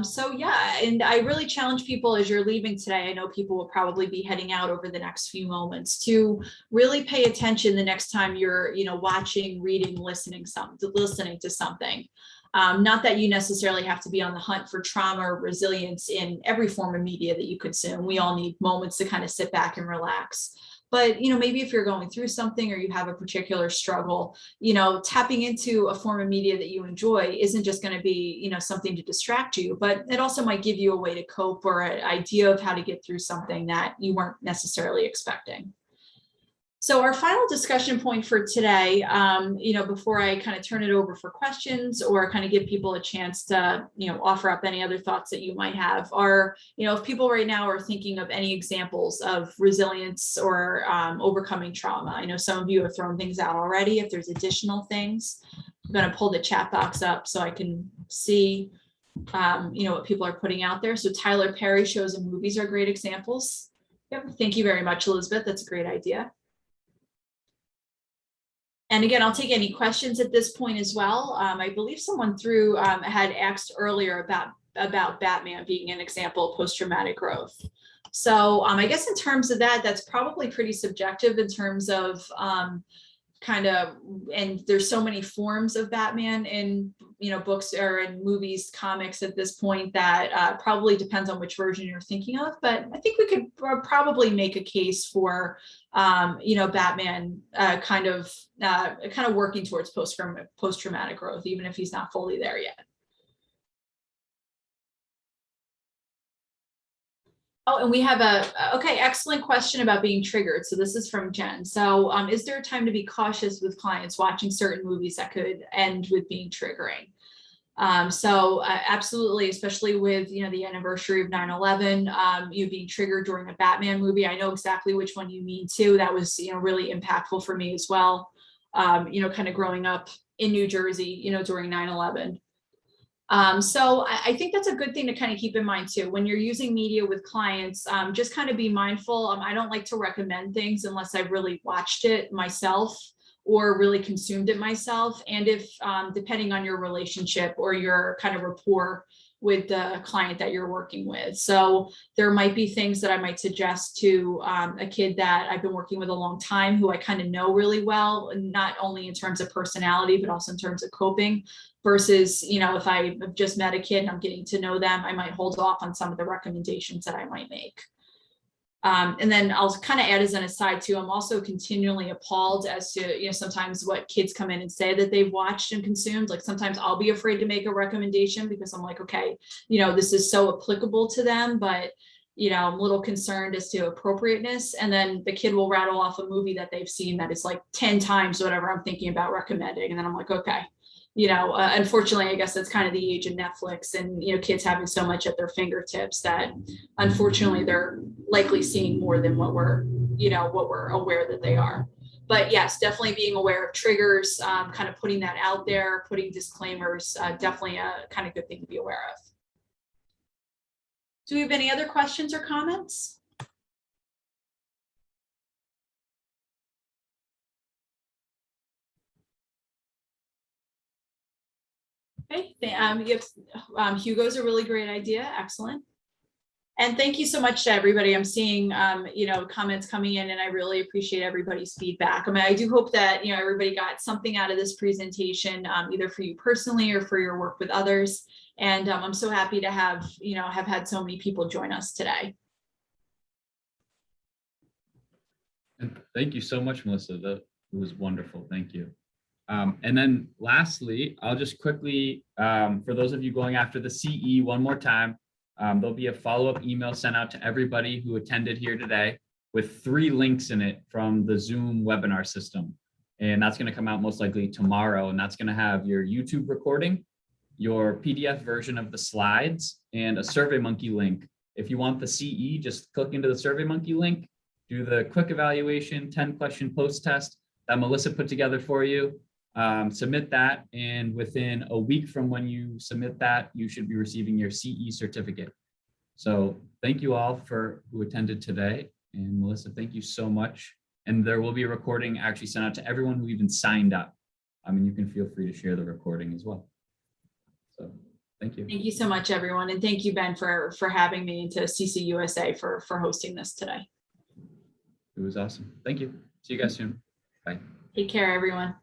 So yeah, and I really challenge people as you're leaving today. I know people will probably be heading out over the next few moments to really pay attention the next time you're, watching, reading, listening to something. Not that you necessarily have to be on the hunt for trauma or resilience in every form of media that you consume. We all need moments to kind of sit back and relax. But, maybe if you're going through something or you have a particular struggle, tapping into a form of media that you enjoy isn't just going to be, something to distract you, but it also might give you a way to cope or an idea of how to get through something that you weren't necessarily expecting. So our final discussion point for today, before I kind of turn it over for questions or kind of give people a chance to, offer up any other thoughts that you might have, are, if people right now are thinking of any examples of resilience or overcoming trauma. I know some of you have thrown things out already. If there's additional things, I'm going to pull the chat box up so I can see, what people are putting out there. So Tyler Perry shows and movies are great examples. Yep. Thank you very much, Elizabeth. That's a great idea. And again, I'll take any questions at this point as well. I believe someone had asked earlier about Batman being an example of post-traumatic growth. So I guess in terms of that, that's probably pretty subjective in terms of and there's so many forms of Batman in books or in movies, comics at this point, that probably depends on which version you're thinking of. But I think we could probably make a case for Batman kind of working towards post-traumatic growth, even if he's not fully there yet. Oh, and we have okay, excellent question about being triggered. So this is from Jen. So is there a time to be cautious with clients watching certain movies that could end with being triggering? Absolutely, especially with, the anniversary of 9/11, you being triggered during a Batman movie. I know exactly which one you mean too. That was, really impactful for me as well. Kind of growing up in New Jersey, during 9/11. So I think that's a good thing to kind of keep in mind too. When you're using media with clients, just kind of be mindful. I don't like to recommend things unless I've really watched it myself or really consumed it myself. And if, depending on your relationship or your kind of rapport with the client that you're working with. So there might be things that I might suggest to a kid that I've been working with a long time, who I kind of know really well, not only in terms of personality, but also in terms of coping. Versus, if I have just met a kid and I'm getting to know them, I might hold off on some of the recommendations that I might make. And then I'll kind of add as an aside too, I'm also continually appalled as to, sometimes what kids come in and say that they've watched and consumed. Like sometimes I'll be afraid to make a recommendation because I'm like, okay, this is so applicable to them, but I'm a little concerned as to appropriateness. And then the kid will rattle off a movie that they've seen that is like 10 times whatever I'm thinking about recommending. And then I'm like, okay. Unfortunately, I guess that's kind of the age of Netflix and, kids having so much at their fingertips that unfortunately they're likely seeing more than what we're aware that they are. But yes, definitely being aware of triggers, kind of putting that out there, putting disclaimers, definitely a kind of good thing to be aware of. Do we have any other questions or comments? Okay, Hugo's a really great idea. Excellent. And thank you so much to everybody. I'm seeing, comments coming in, and I really appreciate everybody's feedback. I mean, I do hope that, everybody got something out of this presentation, either for you personally or for your work with others. And I'm so happy to have had so many people join us today. And thank you so much, Melissa. That was wonderful. Thank you. And then lastly, I'll just quickly, for those of you going after the CE one more time, there'll be a follow-up email sent out to everybody who attended here today with 3 links in it from the Zoom webinar system. And that's going to come out most likely tomorrow. And that's going to have your YouTube recording, your PDF version of the slides, and a SurveyMonkey link. If you want the CE, just click into the SurveyMonkey link, do the quick evaluation 10-question post-test that Melissa put together for you. Submit that, and within a week from when you submit that, you should be receiving your CE certificate. So thank you all who attended today. And Melissa, thank you so much. And there will be a recording actually sent out to everyone who even signed up. I mean, you can feel free to share the recording as well. So thank you. Thank you so much, everyone. And thank you, Ben, for having me into CCUSA for hosting this today. It was awesome. Thank you. See you guys soon. Bye. Take care, everyone.